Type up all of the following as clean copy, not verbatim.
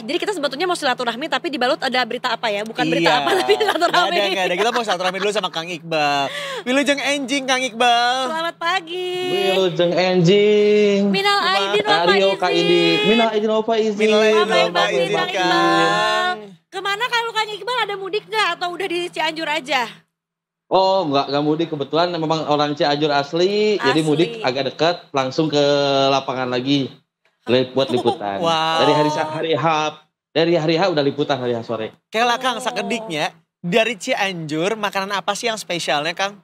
jadi kita sebetulnya mau silaturahmi tapi dibalut ada berita apa ya? Bukan berita apa tapi silaturahmi. Gak ada. Kita mau silaturahmi dulu sama Kang Iqbal. Wilujeng enjing Kang Iqbal. Selamat pagi. Wilujeng enjing. Minal aidin wal Ario Kak faizin. Idi. Minal aidin wal faizin. Minal aidin Selamat wal pagi faizin, Kang Kang. Iqbal. Kemana kalau Kang Iqbal ada mudik nggak atau udah di Cianjur aja? Oh enggak mudik, kebetulan memang orang Cianjur asli. Jadi mudik agak dekat, langsung ke lapangan lagi. Buat liputan. Wow. Dari hari H udah liputan hari H sore. Kela Kang sakediknya dari Cianjur makanan apa sih yang spesialnya Kang?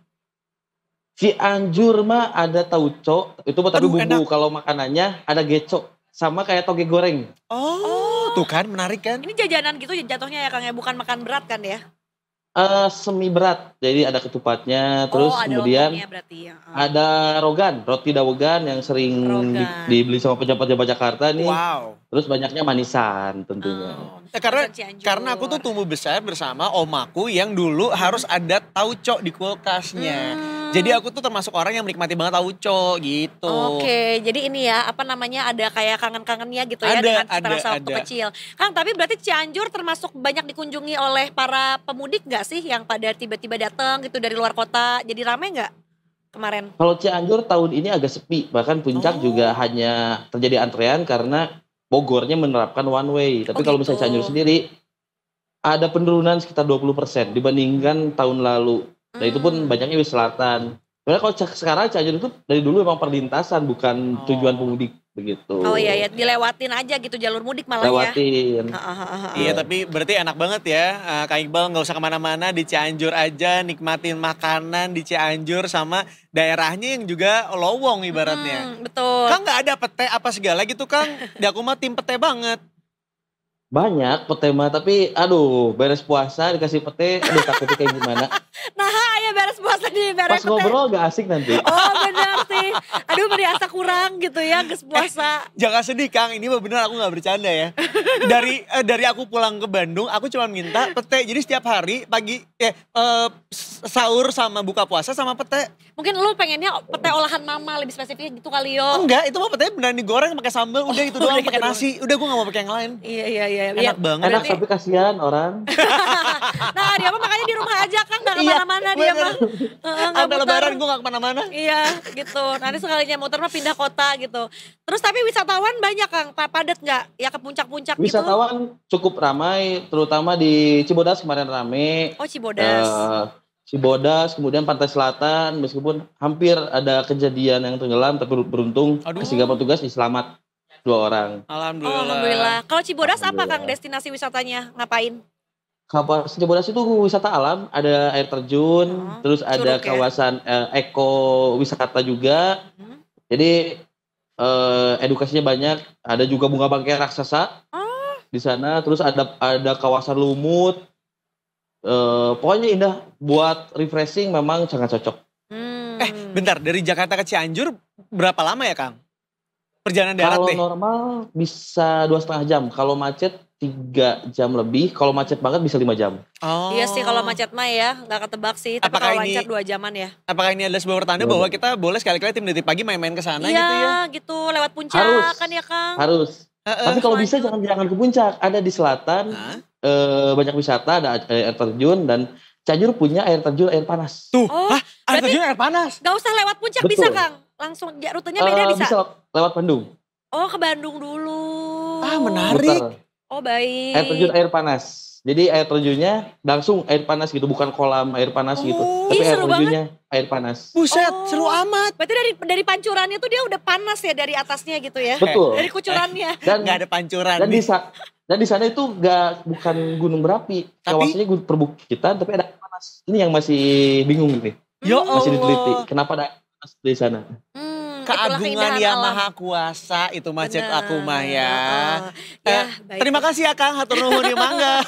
Cianjur mah ada tauco, itu tapi Aduh, bumbu. enak. Kalau makanannya ada geco, sama kayak toge goreng. Oh, tuh kan menarik kan? Ini jajanan gitu jatuhnya ya Kang ya, bukan makan berat kan ya? Semi berat, jadi ada ketupatnya, terus ada kemudian lontongnya berarti ya. ada rogan, roti dawegan yang sering Rogan. dibeli sama pejabat-pejabat Jakarta nih. Wow. Terus banyaknya manisan tentunya. Karena aku tuh tumbuh besar bersama omaku yang dulu harus ada tauco di kulkasnya. Jadi aku tuh termasuk orang yang menikmati banget tauco gitu. Oke, jadi ini ya apa namanya ada kayak kangen-kangennya gitu ya Ada, dengan cita ada, rasa waktu ada. kecil. Kang, tapi berarti Cianjur termasuk banyak dikunjungi oleh para pemudik nggak sih yang pada tiba-tiba datang gitu dari luar kota? Jadi rame nggak kemarin? Kalau Cianjur tahun ini agak sepi, bahkan puncak juga hanya terjadi antrean karena Bogornya menerapkan one way. Tapi kalau misalnya gitu. Cianjur sendiri ada penurunan sekitar 20% dibandingkan tahun lalu. Nah itu pun banyaknya di selatan. Karena kalau sekarang Cianjur itu dari dulu memang perlintasan, bukan tujuan pemudik begitu. Oh iya ya, dilewatin aja gitu jalur mudik malah ya. Lewatin. Iya tapi berarti enak banget ya Kang Iqbal gak usah kemana-mana di Cianjur aja nikmatin makanan di Cianjur sama daerahnya yang juga lowong ibaratnya. Betul. Kang gak ada pete apa segala gitu Kang, di aku mah tim pete banget. Banyak pete mah, tapi aduh beres puasa dikasih pete, aduh takutnya kayak gimana. Nah ya beres puasa nih, beres Pas ngobrol gak asik nanti. Oh benar sih, aduh merasa kurang gitu ya ges puasa. Jangan sedih Kang, ini mah bener aku gak bercanda ya. Dari aku pulang ke Bandung, aku cuma minta pete. Jadi setiap hari pagi sahur sama buka puasa sama pete. Mungkin lu pengennya pete olahan mama lebih spesifik gitu kali yo. Enggak, itu mah petenya beneran digoreng pakai sambal, udah itu doang udah pakai gitu nasi. Udah gue gak mau pakai yang lain. Iya. Enak banget. Enak tapi kasihan orang. Nah dia mah makanya di rumah aja kan gak kemana-mana dia mah. Nggak Sampai muter. lebaran gue gak kemana-mana. Iya gitu, nanti sekalinya muter mah pindah kota gitu. Terus tapi wisatawan banyak Kang, padat gak? Ya ke puncak-puncak gitu. Wisatawan cukup ramai, terutama di Cibodas kemarin rame. Oh Cibodas. Cibodas, kemudian Pantai Selatan, meskipun hampir ada kejadian yang tenggelam, tapi beruntung sehingga petugas diselamat 2 orang. Alhamdulillah. Kalau Cibodas apa Kang destinasi wisatanya? Ngapain? Kabar Cibodas itu wisata alam, ada air terjun, terus ada Curug ya? kawasan eko wisata juga. Jadi edukasinya banyak, ada juga bunga bangkai raksasa di sana, terus ada kawasan lumut. Pokoknya indah, buat refreshing memang sangat cocok. Bentar, dari Jakarta ke Cianjur berapa lama ya Kang? Perjalanan darat Kalau deh. normal bisa 2,5 jam, kalau macet 3 jam lebih, kalau macet banget bisa 5 jam. Oh. Iya sih kalau macet mah ya gak ketebak sih. Tapi Apakah kalau ini- lancar 2 jaman ya. Apakah ini adalah sebuah pertanda bahwa kita boleh sekali-kali tim Detik Pagi main-main ke sana gitu ya? Iya gitu, lewat puncak Harus. kan ya Kang. Harus. Tapi kalau bisa jangan ke puncak, ada di selatan, banyak wisata, ada air terjun, dan Cianjur punya air terjun air panas. Tuh, air berarti- terjun air panas. Gak usah lewat puncak Betul. bisa Kang. Langsung rutenya beda bisa. Bisa lewat Bandung. Oh ke Bandung dulu. Menarik. Muter. Oh baik. Air terjun air panas. Jadi air terjunnya langsung air panas gitu, bukan kolam air panas gitu. Tapi Ih, air seru terjunnya air panas. Buset, seru amat. Berarti dari pancurannya tuh dia udah panas ya dari atasnya gitu ya. Betul. Dari kucurannya. Dan Gak ada pancuran dan nih. di sana itu bukan gunung berapi, kawasannya perbukitan, tapi ada air panas. Ini yang masih bingung nih. Ya Masih diteliti. Allah. Kenapa ada air panas di sana? Itulah Keagungan keindahan yang alam. maha kuasa itu macet Bener. aku mah ya. Ya, baik. Terima kasih ya Kang, hatur nuhun ya mangga.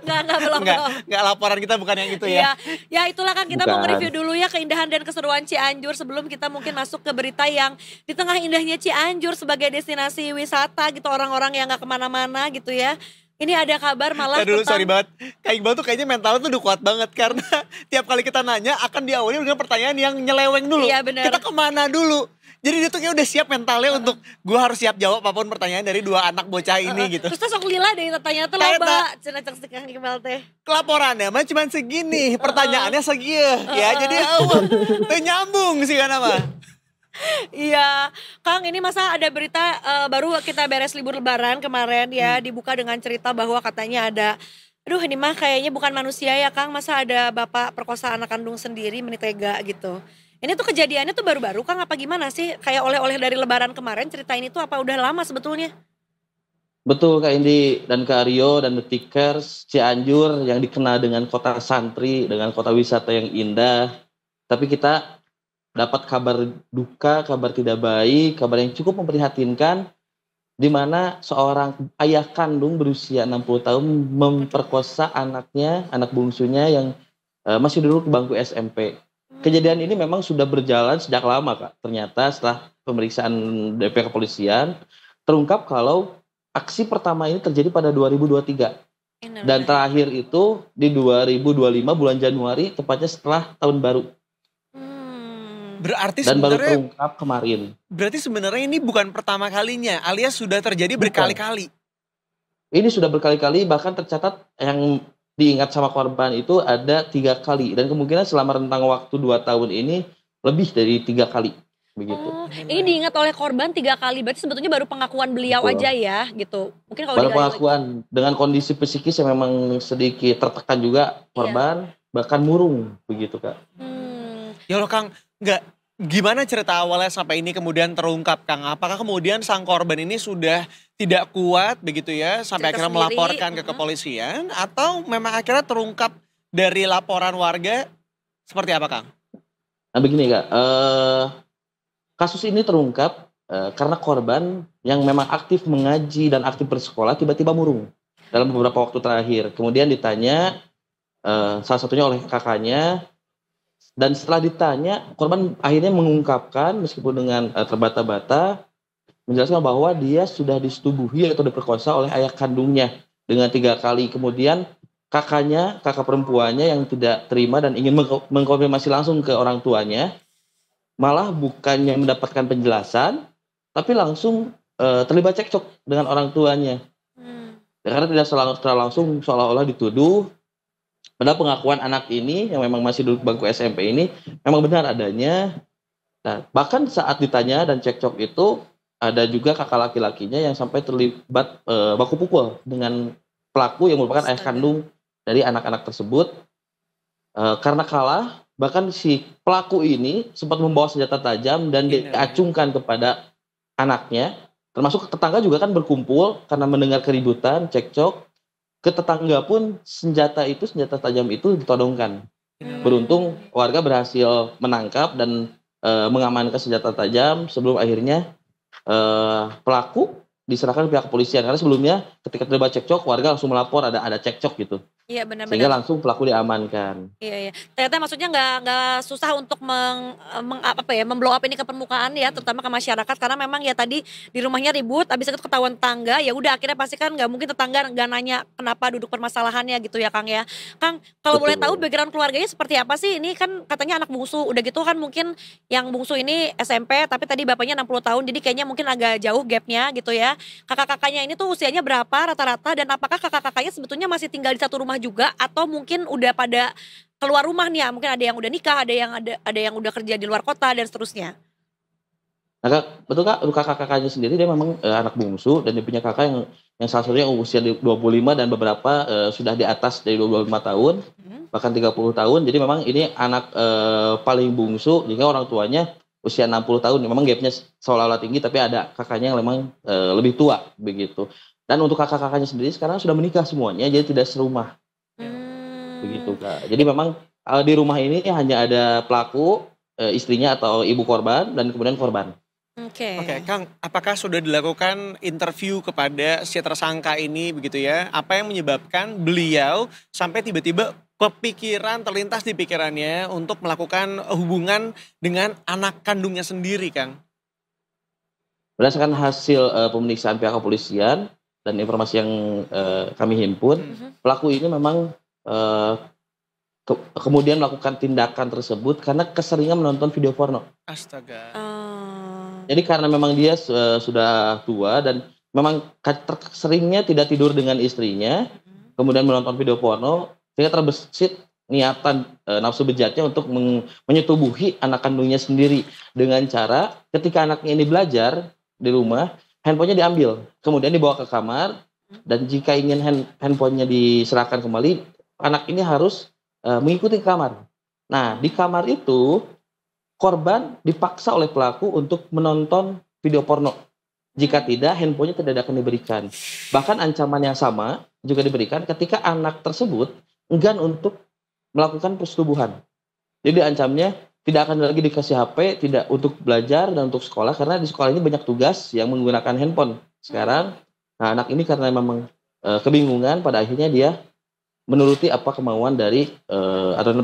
Enggak belum. Enggak laporan kita bukan yang itu ya. Ya itulah kan kita mau Bukan. nge-review dulu ya keindahan dan keseruan Cianjur sebelum kita mungkin masuk ke berita yang di tengah indahnya Cianjur sebagai destinasi wisata gitu orang-orang yang gak kemana-mana gitu ya. Ini ada kabar malah Dulu tentang sorry banget. Kak Iqbal tuh kayaknya mentalnya tuh udah kuat banget karena tiap kali kita nanya akan diawali dengan pertanyaan yang nyeleweng dulu. Iya, bener. Kita kemana dulu? Jadi dia tuh kayak udah siap mentalnya untuk gue harus siap jawab apapun pertanyaan dari dua anak bocah ini gitu. Terus sok lila deh tanya teh Kayak loba cenah cek sekang Iqbal teh. Kelaporannya mah cuman segini, pertanyaannya segieu ya. Jadi teu nyambung sih kan mah. Iya, Kang ini masa ada berita baru kita beres libur lebaran kemarin ya dibuka dengan cerita bahwa katanya ada aduh ini mah kayaknya bukan manusia ya Kang, masa ada bapak perkosa anak kandung sendiri menitega gitu. Ini tuh kejadiannya tuh baru-baru Kang apa gimana sih? Kayak oleh-oleh dari lebaran kemarin cerita ini tuh apa udah lama sebetulnya? Betul Kak Indi dan Kak Rio dan The Tickers, Cianjur yang dikenal dengan kota santri, dengan kota wisata yang indah. Tapi kita dapat kabar duka, kabar tidak baik, kabar yang cukup memprihatinkan di mana seorang ayah kandung berusia 60 tahun memperkosa anaknya, anak bungsunya yang masih duduk di bangku SMP. Kejadian ini memang sudah berjalan sejak lama Kak. Ternyata setelah pemeriksaan DP kepolisian terungkap kalau aksi pertama ini terjadi pada 2023 dan terakhir itu di 2025 bulan Januari tepatnya setelah tahun baru. Berarti Dan baru sebenarnya terungkap kemarin. berarti sebenarnya ini bukan pertama kalinya, alias sudah terjadi berkali-kali. Ini sudah berkali-kali, bahkan tercatat yang diingat sama korban itu ada 3 kali dan kemungkinan selama rentang waktu 2 tahun ini lebih dari 3 kali begitu. Oh, ini diingat oleh korban 3 kali, berarti sebetulnya baru pengakuan beliau Betul. aja ya gitu. Mungkin kalau Baru digali lagi. pengakuan dengan kondisi psikis yang memang sedikit tertekan juga korban, bahkan murung begitu Kak. Ya Allah Kang, nggak gimana cerita awalnya sampai ini kemudian terungkap Kang? Apakah kemudian sang korban ini sudah tidak kuat begitu ya sampai Cerita akhirnya sendiri, melaporkan ke kepolisian atau memang akhirnya terungkap dari laporan warga seperti apa Kang? Nah begini Kak, kasus ini terungkap karena korban yang memang aktif mengaji dan aktif bersekolah tiba-tiba murung dalam beberapa waktu terakhir. Kemudian ditanya salah satunya oleh kakaknya, dan setelah ditanya korban akhirnya mengungkapkan meskipun dengan terbata-bata menjelaskan bahwa dia sudah disetubuhi atau diperkosa oleh ayah kandungnya dengan 3 kali. Kemudian kakak perempuannya yang tidak terima dan ingin mengkonfirmasi langsung ke orang tuanya, malah bukannya mendapatkan penjelasan tapi langsung terlibat cekcok dengan orang tuanya. Karena tidak secara langsung seolah-olah dituduh, padahal pengakuan anak ini yang memang masih duduk bangku SMP ini memang benar adanya. Nah, bahkan saat ditanya dan cekcok itu ada juga kakak laki-lakinya yang sampai terlibat baku pukul dengan pelaku yang merupakan ayah kandung dari anak-anak tersebut. Karena kalah, bahkan si pelaku ini sempat membawa senjata tajam dan diacungkan kepada anaknya. Termasuk tetangga juga kan berkumpul karena mendengar keributan, cekcok. Ke tetangga pun senjata tajam itu ditodongkan. Beruntung warga berhasil menangkap dan mengamankan senjata tajam sebelum akhirnya pelaku diserahkan ke pihak kepolisian. Karena sebelumnya ketika terlibat cekcok warga langsung melapor ada cekcok gitu. Iya benar-benar. Sehingga langsung pelaku diamankan. Iya. Ternyata maksudnya nggak susah untuk memblow up ini ke permukaan ya, terutama ke masyarakat karena memang ya tadi di rumahnya ribut, habis itu ketahuan tetangga, ya udah akhirnya pasti kan nggak mungkin tetangga nggak nanya kenapa duduk permasalahannya gitu ya Kang ya. Kang, kalau boleh tahu background keluarganya seperti apa sih? Ini kan katanya anak bungsu, udah gitu kan mungkin yang bungsu ini SMP, tapi tadi bapaknya 60 tahun, jadi kayaknya mungkin agak jauh gapnya gitu ya. Kakak-kakaknya ini tuh usianya berapa rata-rata dan apakah kakak-kakaknya sebetulnya masih tinggal di satu rumah juga atau mungkin udah pada keluar rumah nih ya, mungkin ada yang udah nikah, ada yang udah kerja di luar kota dan seterusnya. Nah, betul Kak, untuk kakak-kakaknya sendiri dia memang anak bungsu dan dia punya kakak yang salah satunya usia 25 dan beberapa sudah di atas dari 25 tahun, bahkan 30 tahun. Jadi memang ini anak paling bungsu, jika orang tuanya usia 60 tahun, memang gapnya seolah-olah tinggi tapi ada kakaknya yang memang lebih tua begitu. Dan untuk kakak-kakaknya sendiri sekarang sudah menikah semuanya, jadi tidak serumah. Begitu Kak. Jadi memang di rumah ini hanya ada pelaku, istrinya atau ibu korban dan kemudian korban. Oke, Kang, apakah sudah dilakukan interview kepada si tersangka ini begitu ya? Apa yang menyebabkan beliau sampai tiba-tiba kepikiran, terlintas di pikirannya untuk melakukan hubungan dengan anak kandungnya sendiri, Kang? Berdasarkan hasil pemeriksaan pihak kepolisian dan informasi yang kami himpun, pelaku ini memang kemudian melakukan tindakan tersebut karena keseringan menonton video porno. Astaga. Jadi karena memang dia sudah tua dan memang seringnya tidak tidur dengan istrinya, kemudian menonton video porno, sehingga terbesit niatan nafsu bejatnya untuk menyetubuhi anak kandungnya sendiri dengan cara ketika anaknya ini belajar di rumah, handphonenya diambil, kemudian dibawa ke kamar, dan jika ingin handphonenya diserahkan kembali, anak ini harus mengikuti kamar. Nah, di kamar itu korban dipaksa oleh pelaku untuk menonton video porno. Jika tidak, handphonenya tidak akan diberikan. Bahkan ancaman yang sama juga diberikan ketika anak tersebut enggan untuk melakukan persetubuhan. Jadi ancamnya tidak akan lagi dikasih HP, tidak untuk belajar dan untuk sekolah, karena di sekolah ini banyak tugas yang menggunakan handphone. Sekarang, nah anak ini karena memang kebingungan, pada akhirnya dia menuruti apa kemauan dari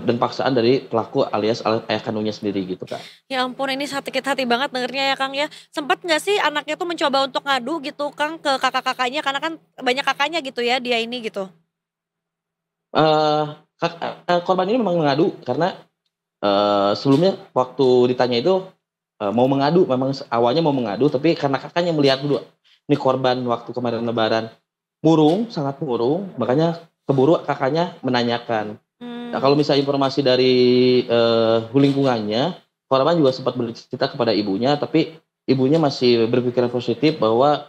dan paksaan dari pelaku alias ayah kandungnya sendiri gitu Kak. Ya ampun, ini sakit hati banget dengernya ya Kang ya. Sempat nggak sih anaknya tuh mencoba untuk ngadu gitu Kang ke kakak-kakaknya, karena kan banyak kakaknya gitu ya dia ini gitu? Korban ini memang mengadu karena sebelumnya waktu ditanya itu mau mengadu, memang awalnya mau mengadu, tapi karena kakaknya melihat dulu ini korban waktu kemarin lebaran murung, sangat murung, makanya keburu kakaknya menanyakan. Nah, kalau misalnya informasi dari lingkungannya, korban juga sempat bercerita kepada ibunya, tapi ibunya masih berpikiran positif bahwa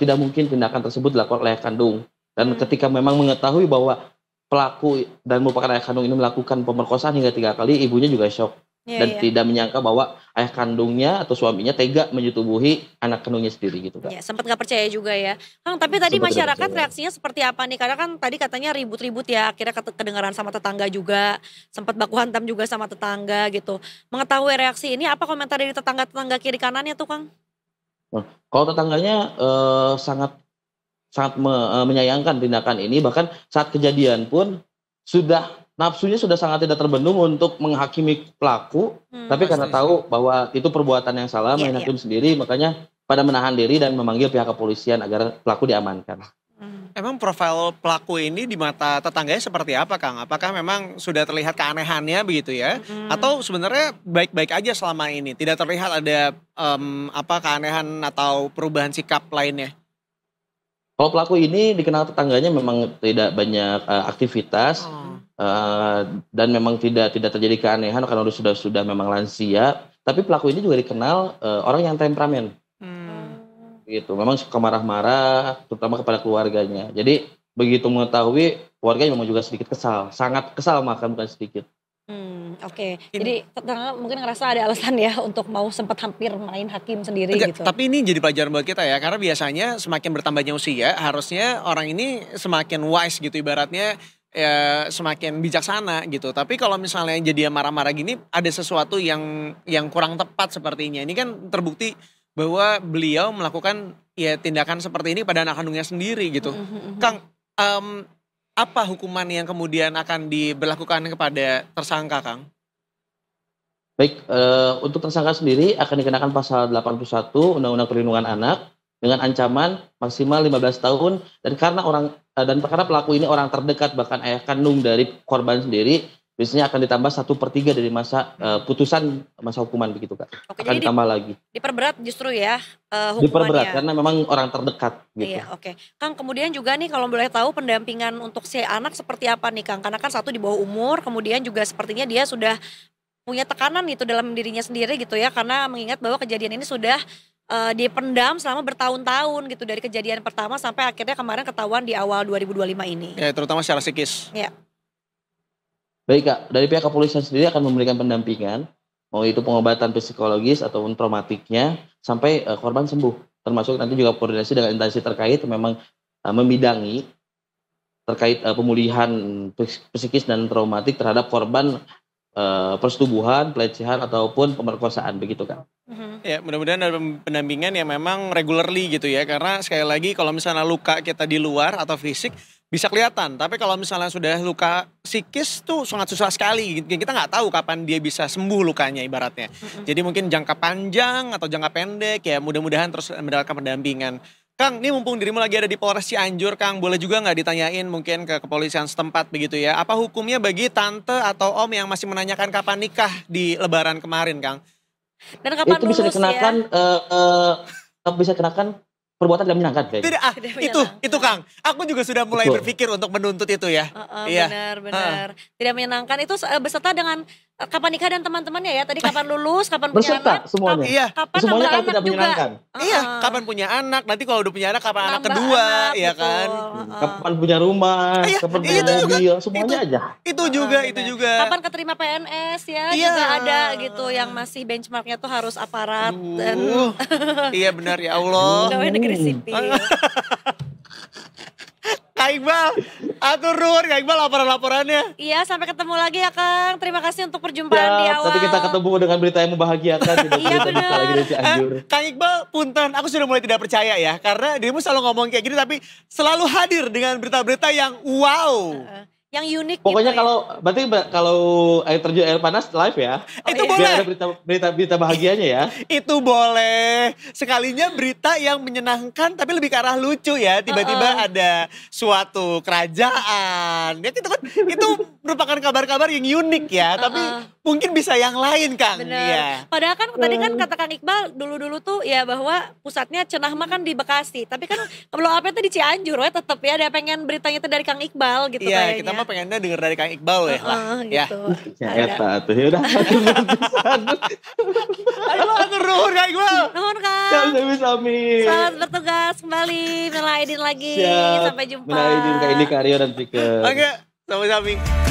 tidak mungkin tindakan tersebut dilakukan oleh ayah kandung. Dan ketika memang mengetahui bahwa pelaku dan merupakan ayah kandung ini melakukan pemerkosaan hingga 3 kali, ibunya juga shock. Dan tidak menyangka bahwa ayah kandungnya atau suaminya tega menyetubuhi anak kandungnya sendiri gitu Kak. Ya, sempat nggak percaya juga ya. Kang, tapi tadi masyarakat reaksinya seperti apa nih? Karena kan tadi katanya ribut-ribut ya, akhirnya kedengaran sama tetangga juga, sempat baku hantam juga sama tetangga gitu. Mengetahui reaksi ini, apa komentar dari tetangga-tetangga kiri kanannya tuh Kang? Kalau tetangganya sangat menyayangkan tindakan ini, bahkan saat kejadian pun nafsunya sudah sangat tidak terbendung untuk menghakimi pelaku, tapi karena tahu bahwa itu perbuatan yang salah, main hakim sendiri, makanya pada menahan diri dan memanggil pihak kepolisian agar pelaku diamankan. Emang profil pelaku ini di mata tetangganya seperti apa Kang? Apakah memang sudah terlihat keanehannya begitu ya? Atau sebenarnya baik-baik aja selama ini? Tidak terlihat ada keanehan atau perubahan sikap lainnya? Kalau pelaku ini dikenal tetangganya memang tidak banyak aktivitas. Dan memang tidak terjadi keanehan karena sudah memang lansia, tapi pelaku ini juga dikenal orang yang temperamen. Gitu, memang suka marah-marah terutama kepada keluarganya. Jadi begitu mengetahui, keluarganya memang juga sedikit kesal, sangat kesal, makan bukan sedikit. Oke. Jadi tetangga mungkin ngerasa ada alasan ya untuk mau sempat hampir main hakim sendiri gitu. Tapi ini jadi pelajaran buat kita ya, karena biasanya semakin bertambahnya usia, harusnya orang ini semakin wise gitu ibaratnya, ya semakin bijaksana gitu. Tapi kalau misalnya jadi marah-marah gini, ada sesuatu yang kurang tepat sepertinya. Ini kan terbukti bahwa beliau melakukan ya tindakan seperti ini pada anak kandungnya sendiri gitu. Kang, apa hukuman yang kemudian akan diberlakukan kepada tersangka Kang? Baik, untuk tersangka sendiri akan dikenakan pasal 81 Undang-Undang Perlindungan Anak dengan ancaman maksimal 15 tahun, dan karena pelaku ini orang terdekat bahkan ayah kandung dari korban sendiri, biasanya akan ditambah 1/3 dari masa putusan masa hukuman begitu Kak. Oke, akan jadi ditambah lagi. Diperberat justru ya hukumannya. Diperberat karena memang orang terdekat gitu. Iya, oke. Kang, kemudian juga nih kalau boleh tahu pendampingan untuk si anak seperti apa nih Kang? Karena kan satu di bawah umur, kemudian juga sepertinya dia sudah punya tekanan gitu dalam dirinya sendiri gitu ya, karena mengingat bahwa kejadian ini sudah dipendam selama bertahun-tahun gitu, dari kejadian pertama sampai akhirnya kemarin ketahuan di awal 2025 ini. Ya, terutama secara psikis. Ya. Baik Kak, dari pihak kepolisian sendiri akan memberikan pendampingan, mau itu pengobatan psikologis ataupun traumatiknya sampai korban sembuh. Termasuk nanti juga koordinasi dengan instansi terkait memang membidangi terkait pemulihan psikis dan traumatik terhadap korban persetubuhan, pelecehan ataupun pemerkosaan begitu Kak. Ya, mudah-mudahan ada pendampingan yang memang regularly gitu ya, karena sekali lagi kalau misalnya luka kita di luar atau fisik bisa kelihatan, tapi kalau misalnya sudah luka psikis tuh sangat susah sekali, kita nggak tahu kapan dia bisa sembuh lukanya ibaratnya. Jadi mungkin jangka panjang atau jangka pendek ya, mudah-mudahan terus mendapatkan pendampingan. Kang, ini mumpung dirimu lagi ada di Polres Cianjur, Kang, boleh juga nggak ditanyain mungkin ke kepolisian setempat begitu ya, apa hukumnya bagi tante atau om yang masih menanyakan kapan nikah di Lebaran kemarin, Kang? Dan kapan Itu bisa lulus dikenakan ya? bisa dikenakan perbuatan tidak menyenangkan kayaknya. Tidak, itu Kang. Aku juga sudah mulai Betul. berpikir untuk menuntut itu ya. Iya. Benar. Tidak menyenangkan itu beserta dengan kapan nikah dan teman-temannya ya. Tadi kapan lulus, kapan punya Berserta anak. semuanya. Iya. Kapan Semuanya nambah kalau anak tidak juga. menyenangkan. Iya, kapan punya anak, nanti kalau udah punya anak kapan anak Nambah kedua, anak, ya betul. kan? Kapan punya rumah, Iya, kapan iya, punya itu juga. mobil, semuanya aja. Itu juga, Benar. itu juga. Kapan keterima PNS ya, Iya. juga ada gitu yang masih benchmarknya tuh harus aparat dan Iya benar ya Allah. pegawai negeri sipil. Kak Iqbal, atur nuhun Kak Iqbal laporan-laporannya. Iya, sampai ketemu lagi ya Kang. Terima kasih untuk perjumpaan di Ya, awal. nanti kita ketemu dengan berita yang membahagiakan. Tidak Iya, berita benar. lagi dari Cianjur. Kang Iqbal, punten, aku sudah mulai tidak percaya ya. Karena dirimu selalu ngomong kayak gini tapi selalu hadir dengan berita-berita yang wow. Yang unik Pokoknya gitu berarti kalau air terjun air panas live ya. Itu iya. boleh. Biar ada berita bahagianya ya. Itu boleh. Sekalinya berita yang menyenangkan tapi lebih ke arah lucu ya. Tiba-tiba ada suatu kerajaan. Ya, itu merupakan kabar-kabar yang unik ya. Tapi mungkin bisa yang lain Kang. Bener. Iya. Padahal kan tadi kan kata Kang Iqbal dulu-dulu tuh ya bahwa pusatnya cenah mah kan di Bekasi. Tapi kan blow up-nya tuh di Cianjur ya tetep ya. Dia pengen beritanya tuh dari Kang Iqbal gitu Iya, kayaknya. kita mah pengennya denger dari Kang Iqbal ya lah. Ya. Gitu. Ya eta tuh. Ya udah. Ayo atur nuhun Kang Iqbal. Nuhun Ya Kang. sami-sami. Selamat bertugas kembali. Minal aidin lagi. Siap. Sampai jumpa. Menaidin Kak Indi Karyo dan Pike. Oke, sama-sama.